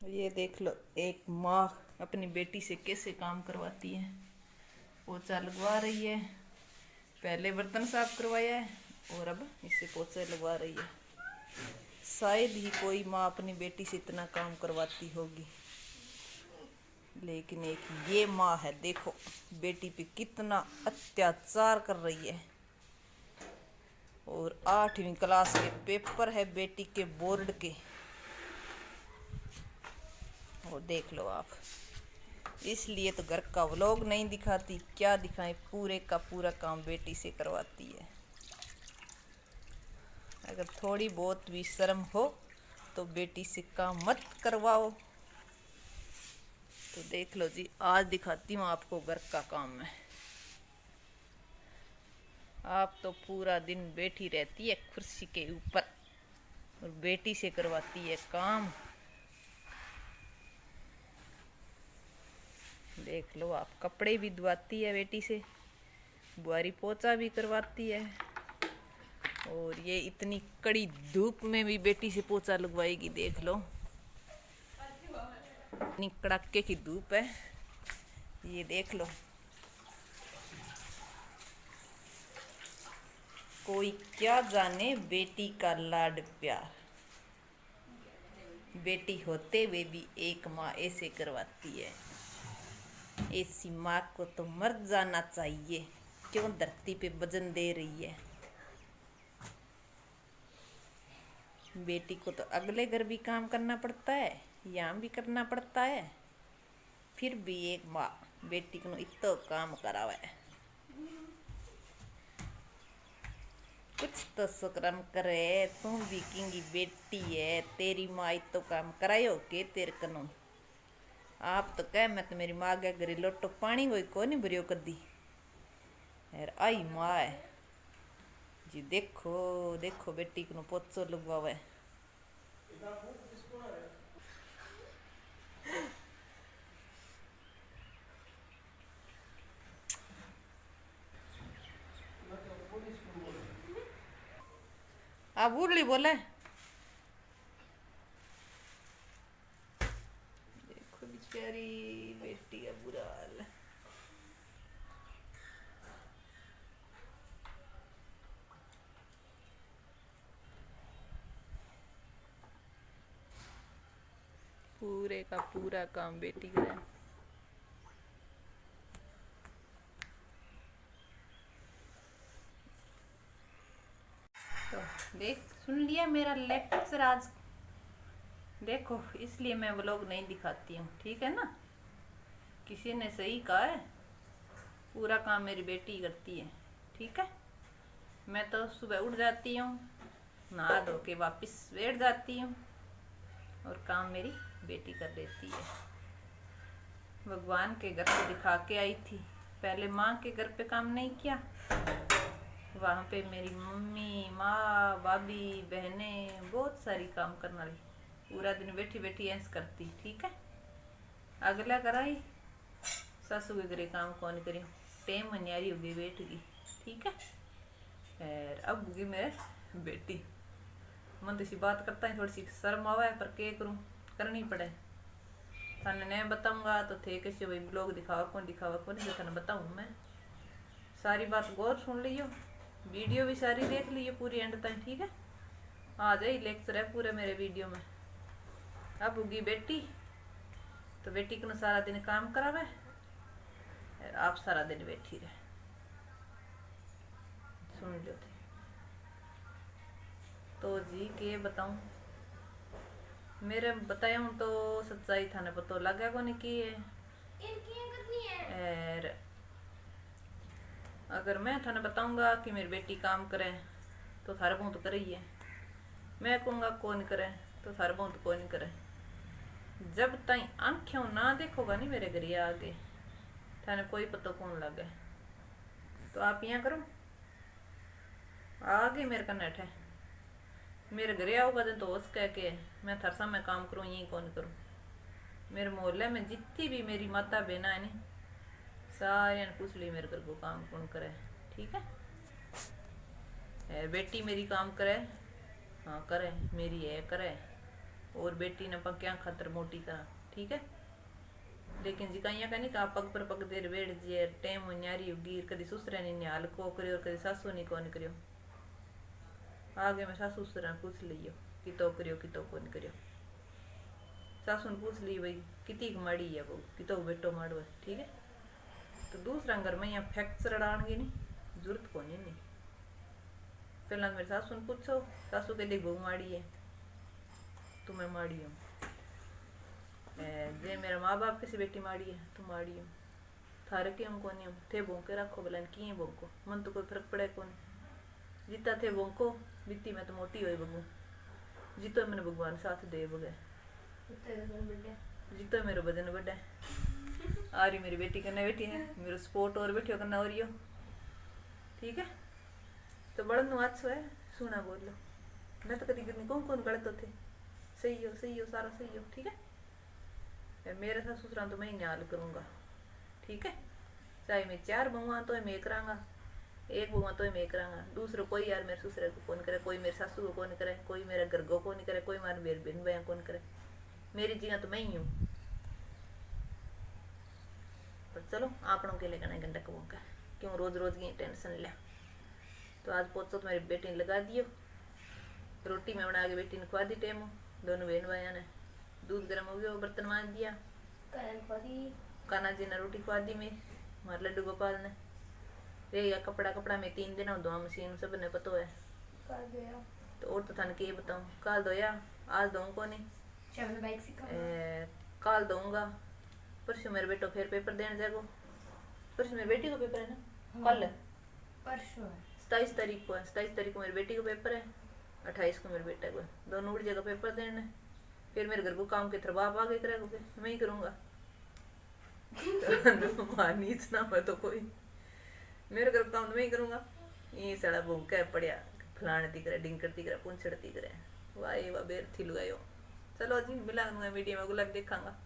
ये देख लो, एक माँ अपनी बेटी से कैसे काम करवाती है। पोछा लगवा रही है, पहले बर्तन साफ करवाया है और अब इससे पोछा लगवा रही है। शायद ही कोई माँ अपनी बेटी से इतना काम करवाती होगी, लेकिन एक ये माँ है, देखो बेटी पे कितना अत्याचार कर रही है। और 8वीं क्लास के पेपर है बेटी के बोर्ड के, और देख लो आप। इसलिए तो घर का व्लॉग नहीं दिखाती, क्या दिखाएं, पूरे का पूरा काम बेटी से करवाती है। अगर थोड़ी बहुत भी शर्म हो तो बेटी से काम मत करवाओ। तो देख लो जी, आज दिखाती हूँ आपको घर का काम में। आप तो पूरा दिन बैठी रहती है कुर्सी के ऊपर और बेटी से करवाती है काम। देख लो आप, कपड़े भी धुआती है बेटी से, बुआरी पोछा भी करवाती है, और ये इतनी कड़ी धूप में भी बेटी से पोछा लगवाएगी। देख लो, इतनी कड़ाके की धूप है, ये देख लो। कोई क्या जाने बेटी का लाड प्यार, बेटी होते हुए भी एक माँ ऐसे करवाती है। ऐसी माँ को तो मर जाना चाहिए, क्यों धरती पे वजन दे रही है। बेटी को तो अगले घर भी काम करना पड़ता है, यहाँ भी करना पड़ता है, फिर भी एक माँ बेटी को इतना काम करावे। कुछ तो शुक्रम करे, तू भी किंगी बेटी है, तेरी माँ इतो काम करायो के तेरे कनो। आप तो कह मैं तो मेरी माँ के घरे लोटो पानी कोई को नहीं भरियो कर दी यार। आई माँ है जी, देखो देखो बेटी को पोछो लगवावे। आप बुढ़ली बोले, देखो बेचारी बेटी का बुरा हाल है। पूरे का पूरा काम बेटी करे। तो देख सुन लिया मेरा लेक्चर आज। देखो, इसलिए मैं व्लॉग नहीं दिखाती हूँ, ठीक है ना। किसी ने सही कहा है, पूरा काम मेरी बेटी करती है, ठीक है। मैं तो सुबह उठ जाती हूँ, नहा धो के वापस बैठ जाती हूँ, और काम मेरी बेटी कर देती है। भगवान के घर पे दिखा के आई थी, पहले माँ के घर पे काम नहीं किया। वहाँ पे मेरी मम्मी, माँ, भाभी, बहनें बहुत सारी काम करने वाली, पूरा दिन बैठी बैठी ऐस करती, ठीक है। अगला कराई सासू के घरे काम कौन करी, टेम न्यारी होगी बैठ गई, ठीक है। फिर अब होगी मेरे बेटी, मन तो इसी बात करता है, थोड़ी सी शर्म आवा है, पर क्या करूँ, करनी पड़े। थाने नहीं बताऊंगा तो थे कैसे भाई ब्लॉग दिखावा कौन जो थाने बताऊँ मैं। सारी बात गौर सुन लियो, वीडियो भी सारी देख लियो पूरी एंड तक, ठीक है। आ जाए लेक्चर है पूरे मेरे वीडियो में। अब होगी बेटी, तो बेटी को सारा दिन काम करावे, आप सारा दिन बैठी रहे। सुन लो थे तो जी के बताऊं, मेरे बताया हूँ तो सच्चाई थाने पता लगा को नहीं की है। और अगर मैं थाने बताऊंगा कि मेरी बेटी काम करे तो थारे बहुत करे ही है, मैं कहूँगा कौन करे तो थारे बहुत कौन करे। जब ताई आंखों ना देखोगा नहीं मेरे घर आगे, थाने कोई पता कौन लगे। तो आप यहाँ करो, आगे मेरे का नेट है, मेरे घरे आओगा तो होश कह के मैं थार सामने काम करूँ, यही कौन करूँ। मेरे मोहल्ले में जितनी भी मेरी माता बहना है नी, सारे ने पूछ ली मेरे घर को काम कौन करे, ठीक है। बेटी मेरी काम करे, हाँ करे, मेरी है करे, और बेटी ने पक्या खातर मोटी करा, ठीक है। लेकिन जी कहीं कहनी का पग पर पग देर बैठ जे टेम हो न्यारी गिर कदी ससुरे ने न्याल को करियो कदी सासू ने कौन करियो। आगे मैं सासू ससुरा पूछ लियो कि तो करियो कि तो कौन करियो। सासू ने पूछ ली भाई कितनी माड़ी है वो कि तो बेटो माड़ो है, ठीक है। तो दूसरा घर में यहाँ फ्रैक्चर अड़ाणगी नहीं जरूरत को नहीं। पहला मेरे सासू ने पूछो, सासू के देख बहु माड़ी है तुम्हें माड़ी हूँ। जे मेरा माँ बाप किसी बेटी माड़ी है तुम माड़ी हूँ। थारे के हम कोनी हम थे भोंके रखो भला किए भोंको मन तो कोई फर्क पड़े कौन। जीता थे भोंको बीती मैं तो मोटी हुई बगू जीतो मैंने भगवान साथ दे बगे जीतो मेरा वजन बढ़ा आ रही मेरी बेटी करना बेटी है मेरा सपोर्ट और बैठियो करना हो रही हो, ठीक है। तो बड़न नु अच्छो है सुना बोल लो मैं तो कभी कभी कौन गलत होते सही हो सारा सही हो, ठीक है। मेरे साथ ससुरा तो मैं ही न्याल करूँगा, ठीक है। चाहे मैं 4 बहुआ तो मैं करांगा, 1 बहुआ तो मैं करांगा। दूसरो कोई यार मेरे ससुरे को कौन करे, कोई मेरे सासू को कौन करे, कोई मेरे घर को कौन करे, कोई मारे मेरे बहन भाई कौन करे। मेरी जगह तो मैं ही हूँ। पर चलो आपनों के लिए कहना घंटा कबूँ का क्यों रोज रोज की टेंशन लिया। तो आज पोचो तो मेरी बेटी ने लगा दियो, रोटी में बना के बेटी ने खुआ दी टेमो, दोनों बहन भाइयों ने दूध गर्म हो गया बर्तन मान दिया, कान्हा जी ने रोटी खुआ दी में हमारे लड्डू गोपाल ने। रहेगा कपड़ा में 3 दिन धोआ मशीन सब ने पता है। तो और तो थाने के बताऊँ काल धोया आज धोऊँ को नहीं काल धोऊंगा। परसों मेरे बेटो फिर पेपर देने जाएगो। परसों मेरी बेटी को पेपर है ना, कल परसों 27 तारीख को है। 27 तारीख को मेरी बेटी को पेपर है, 28 को मेरे बेटे को है। दोनों उड़ जाएगा पेपर देने। फिर मेरे घर को काम के थरबाप आगे करेगा मैं ही करूँगा। नीच ना मैं तो कोई मेरे घर काम तो मैं ही करूँगा। ये सारा भूखा पड़िया फलाने ती करे डिंकरती करे पुंछड़ती करे वाह ये वाह बेर थी लुगायो। चलो जी मिला मीडिया में गुलाब देखांगा।